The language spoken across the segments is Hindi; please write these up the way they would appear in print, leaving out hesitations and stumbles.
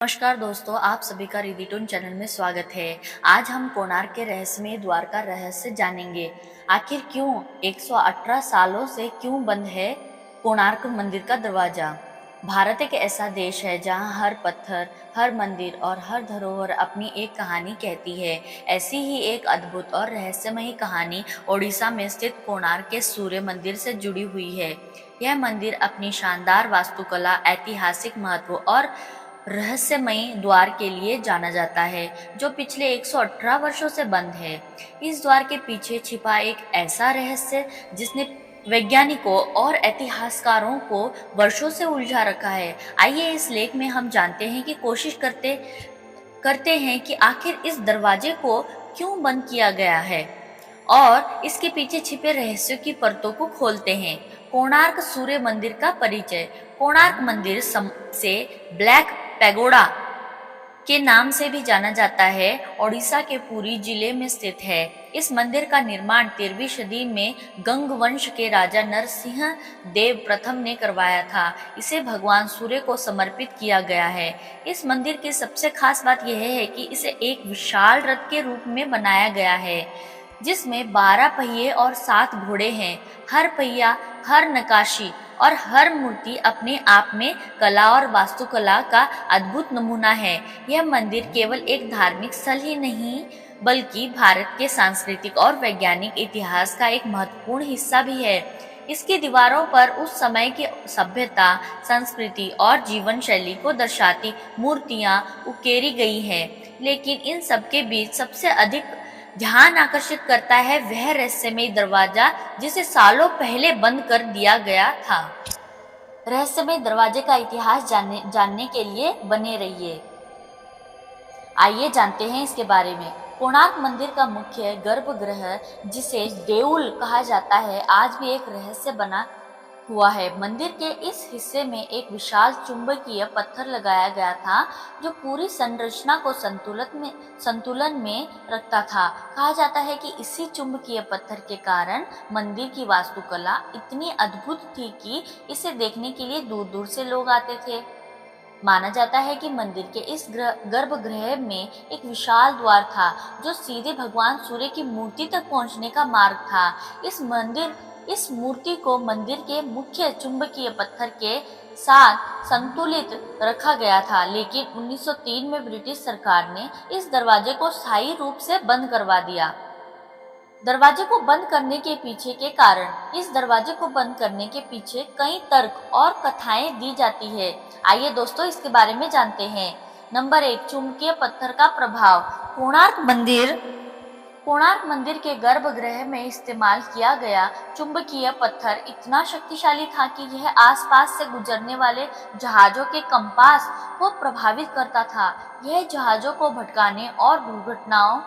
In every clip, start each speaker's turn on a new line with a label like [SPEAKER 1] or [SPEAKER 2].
[SPEAKER 1] नमस्कार दोस्तों, आप सभी का रिदिटून चैनल में स्वागत है। आज हम कोणार्क के रहस्यमय द्वार का रहस्य जानेंगे। आखिर क्यों 118 सालों से क्यों बंद है कोणार्क मंदिर का दरवाजा। भारत एक ऐसा देश है जहां हर पत्थर, हर मंदिर और हर धरोहर अपनी एक कहानी कहती है। ऐसी ही एक अद्भुत और रहस्यमयी कहानी ओडिशा में स्थित कोणार्क के सूर्य मंदिर से जुड़ी हुई है। यह मंदिर अपनी शानदार वास्तुकला, ऐतिहासिक महत्व और रहस्यमयी द्वार के लिए जाना जाता है, जो पिछले 118 वर्षों से बंद है। इस द्वार के पीछे छिपा एक ऐसा रहस्य जिसने वैज्ञानिकों और इतिहासकारों को वर्षों से उलझा रखा है। आइए इस लेख में हम जानते हैं कि कोशिश करते करते हैं कि आखिर इस दरवाजे को क्यों बंद किया गया है और इसके पीछे छिपे रहस्यों की परतों को खोलते हैं। कोणार्क सूर्य मंदिर का परिचय। कोणार्क मंदिर से ब्लैक पैगोडा के नाम से भी जाना जाता है, ओडिशा के पुरी जिले में स्थित है। इस मंदिर का निर्माण 13वीं सदी में गंग वंश के राजा नरसिंह देव प्रथम ने करवाया था। इसे भगवान सूर्य को समर्पित किया गया है। इस मंदिर की सबसे खास बात यह है कि इसे एक विशाल रथ के रूप में बनाया गया है, जिसमें 12 पहिए और 7 घोड़े हैं। हर पहिया, हर नक्काशी और हर मूर्ति अपने आप में कला और वास्तुकला का अद्भुत नमूना है। यह मंदिर केवल एक धार्मिक स्थल ही नहीं, बल्कि भारत के सांस्कृतिक और वैज्ञानिक इतिहास का एक महत्वपूर्ण हिस्सा भी है। इसकी दीवारों पर उस समय की सभ्यता, संस्कृति और जीवन शैली को दर्शाती मूर्तियां उकेरी गई हैं। लेकिन इन सबके बीच सबसे अधिक ध्यान आकर्षित करता है वह रहस्यमय दरवाजा, जिसे सालों पहले बंद कर दिया गया था। रहस्यमय दरवाजे का इतिहास जानने के लिए बने रहिए। आइए जानते हैं इसके बारे में। कोणार्क मंदिर का मुख्य गर्भगृह, जिसे देउल कहा जाता है, आज भी एक रहस्य बना हुआ है। मंदिर के इस हिस्से में एक विशाल चुंबकीय पत्थर लगाया गया था, जो पूरी संरचना को संतुलन में रखता था। कहा जाता है कि इसी चुंबकीय पत्थर के कारण मंदिर की वास्तुकला इतनी अद्भुत थी कि इसे देखने के लिए दूर दूर से लोग आते थे। माना जाता है कि मंदिर के इस गर्भगृह में एक विशाल द्वार था, जो सीधे भगवान सूर्य की मूर्ति तक पहुंचने का मार्ग था। इस मूर्ति को मंदिर के मुख्य चुंबकीय पत्थर के साथ संतुलित रखा गया था, लेकिन 1903 में ब्रिटिश सरकार ने इस दरवाजे को स्थायी रूप से बंद करवा दिया। दरवाजे को बंद करने के पीछे के कारण। इस दरवाजे को बंद करने के पीछे कई तर्क और कथाएं दी जाती है। आइए दोस्तों इसके बारे में जानते हैं। नंबर 1, चुंबकीय पत्थर का प्रभाव। कोणार्क मंदिर के गर्भगृह में इस्तेमाल किया गया चुंबकीय पत्थर इतना शक्तिशाली था कि यह आसपास से गुजरने वाले जहाजों के कंपास को प्रभावित करता था। यह जहाजों को भटकाने और दुर्घटनाओं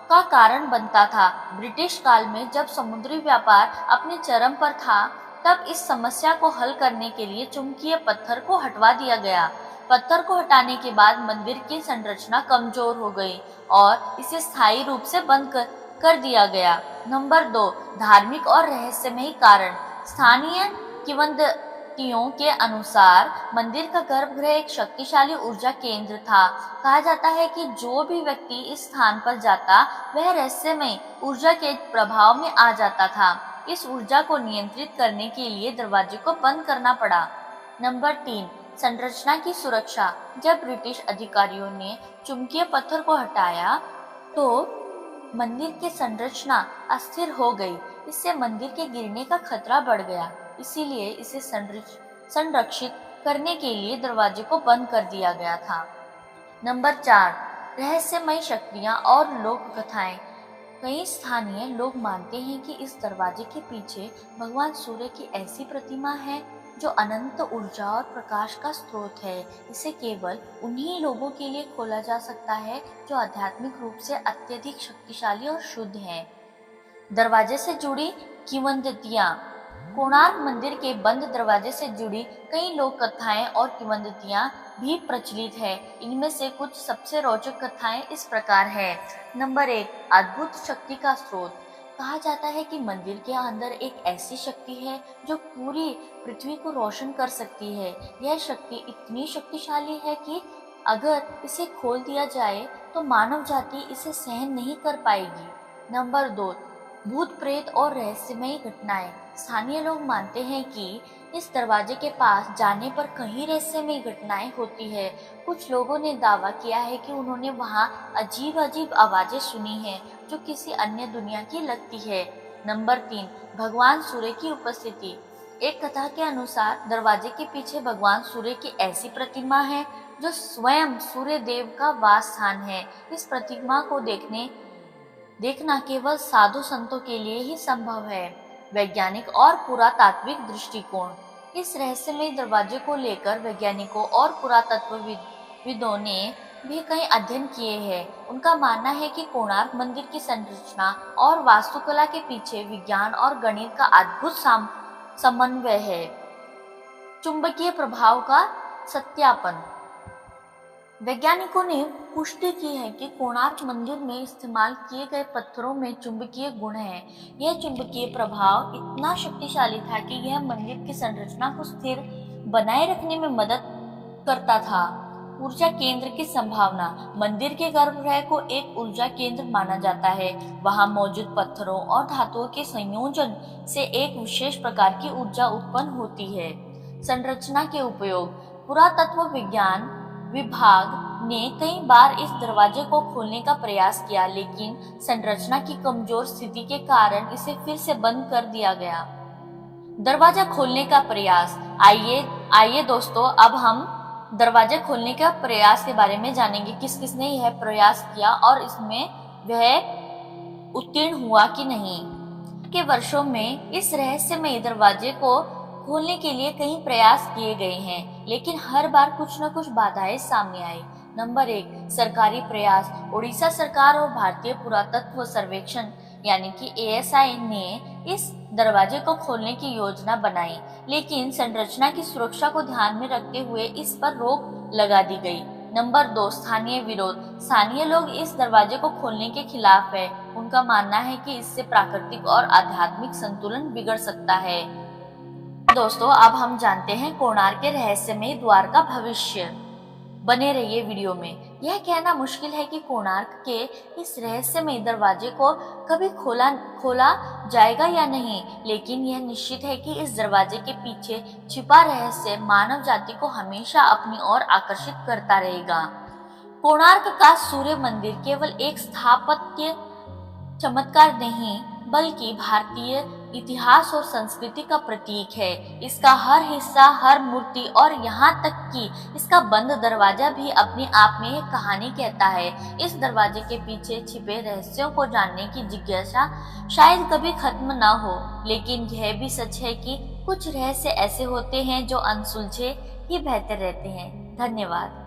[SPEAKER 1] का कारण बनता था। ब्रिटिश काल में जब समुद्री व्यापार अपने चरम पर था, तब इस समस्या को हल करने के लिए चुंबकीय पत्थर को हटवा दिया गया। पत्थर को हटाने के बाद मंदिर की संरचना कमजोर हो गई और इसे स्थायी रूप से बंद कर दिया गया। नंबर 2, धार्मिक और रहस्यमय कारण। स्थानीय किंवदंतियों के अनुसार मंदिर का गर्भगृह एक शक्तिशाली ऊर्जा केंद्र था। कहा जाता है कि जो भी व्यक्ति इस स्थान पर जाता, वह रहस्यमय ऊर्जा के प्रभाव में आ जाता था। इस ऊर्जा को नियंत्रित करने के लिए दरवाजे को बंद करना पड़ा। नंबर 3, संरचना की सुरक्षा। जब ब्रिटिश अधिकारियों ने चुंबकीय पत्थर को हटाया, तो मंदिर की संरचना अस्थिर हो गई। इससे मंदिर के गिरने का खतरा बढ़ गया। इसीलिए इसे संरक्षित करने के लिए दरवाजे को बंद कर दिया गया था। नंबर 4, रहस्यमय शक्तियाँ और लोक कथाएं। कई स्थानीय लोग मानते हैं कि इस दरवाजे के पीछे भगवान सूर्य की ऐसी प्रतिमा है, जो अनंत ऊर्जा और प्रकाश का स्रोत है। इसे केवल उन्हीं लोगों के लिए खोला जा सकता है जो आध्यात्मिक रूप से अत्यधिक शक्तिशाली और शुद्ध हैं। दरवाजे से जुड़ी किंवदंतियां। कोणार्क मंदिर के बंद दरवाजे से जुड़ी कई लोक कथाएं और किंवदंतियां भी प्रचलित है। इनमें से कुछ सबसे रोचक कथाएं इस प्रकार है। नंबर 1, अद्भुत शक्ति का स्रोत। कहा जाता है कि मंदिर के अंदर एक ऐसी शक्ति है जो पूरी पृथ्वी को रोशन कर सकती है। यह शक्ति इतनी शक्तिशाली है कि अगर इसे खोल दिया जाए तो मानव जाति इसे सहन नहीं कर पाएगी। नंबर 2, भूत प्रेत और रहस्यमयी घटनाएं। स्थानीय लोग मानते हैं कि इस दरवाजे के पास जाने पर कई रहस्यमयी घटनाएं होती है। कुछ लोगों ने दावा किया है कि उन्होंने वहां अजीब अजीब आवाजें सुनी हैं जो किसी अन्य दुनिया की लगती है। नंबर 3, भगवान सूर्य की उपस्थिति। एक कथा के अनुसार दरवाजे के पीछे भगवान सूर्य की ऐसी प्रतिमा है जो स्वयं सूर्य देव का वास स्थान है। इस प्रतिमा को देखना केवल साधु संतों के लिए ही संभव है। वैज्ञानिक और पुरातात्विक दृष्टिकोण। इस रहस्यमय दरवाजे को लेकर वैज्ञानिकों और पुरातत्वविदों ने भी कई अध्ययन किए हैं। उनका मानना है कि कोणार्क मंदिर की संरचना और वास्तुकला के पीछे विज्ञान और गणित का अद्भुत समन्वय है। चुंबकीय प्रभाव का सत्यापन। वैज्ञानिकों ने पुष्टि की है कि कोणार्क मंदिर में इस्तेमाल किए गए पत्थरों में चुंबकीय गुण हैं। यह चुंबकीय प्रभाव इतना शक्तिशाली था कि यह मंदिर की संरचना को स्थिर बनाए रखने में मदद करता था। ऊर्जा केंद्र की संभावना। मंदिर के गर्भगृह को एक ऊर्जा केंद्र माना जाता है। वहां मौजूद पत्थरों और धातुओं के संयोजन से एक विशेष प्रकार की ऊर्जा उत्पन्न होती है। संरचना के उपयोग। पुरातत्व विज्ञान विभाग ने कई बार इस दरवाजे को खोलने का प्रयास किया, लेकिन संरचना की कमजोर स्थिति के कारण इसे फिर से बंद कर दिया गया। दरवाजा खोलने का प्रयास। आइए दोस्तों, अब हम दरवाजे खोलने का प्रयास के बारे में जानेंगे। किस किसने यह प्रयास किया और इसमें वह उत्तीर्ण हुआ कि नहीं। के वर्षों में इस रहस्यमय दरवाजे को खोलने के लिए कई प्रयास किए गए हैं, लेकिन हर बार कुछ न कुछ बाधाएं सामने आई। नंबर 1, सरकारी प्रयास। उड़ीसा सरकार और भारतीय पुरातत्व सर्वेक्षण यानी कि ASI ने इस दरवाजे को खोलने की योजना बनाई, लेकिन संरचना की सुरक्षा को ध्यान में रखते हुए इस पर रोक लगा दी गई। नंबर 2, स्थानीय विरोध। स्थानीय लोग इस दरवाजे को खोलने के खिलाफ है। उनका मानना है कि इससे प्राकृतिक और आध्यात्मिक संतुलन बिगड़ सकता है। दोस्तों, अब हम जानते हैं कोणार्क के रहस्यमय द्वार का भविष्य। बने रहिए वीडियो में। यह कहना मुश्किल है कि कोणार्क के इस रहस्यमय दरवाजे को कभी खोला जाएगा या नहीं, लेकिन यह निश्चित है कि इस दरवाजे के पीछे छिपा रहस्य मानव जाति को हमेशा अपनी ओर आकर्षित करता रहेगा। कोणार्क का सूर्य मंदिर केवल एक स्थापत्य चमत्कार नहीं, बल्कि भारतीय इतिहास और संस्कृति का प्रतीक है। इसका हर हिस्सा, हर मूर्ति और यहाँ तक कि इसका बंद दरवाजा भी अपने आप में एक कहानी कहता है। इस दरवाजे के पीछे छिपे रहस्यों को जानने की जिज्ञासा शायद कभी खत्म न हो, लेकिन यह भी सच है कि कुछ रहस्य ऐसे होते हैं जो अनसुलझे ही बेहतर रहते हैं। धन्यवाद।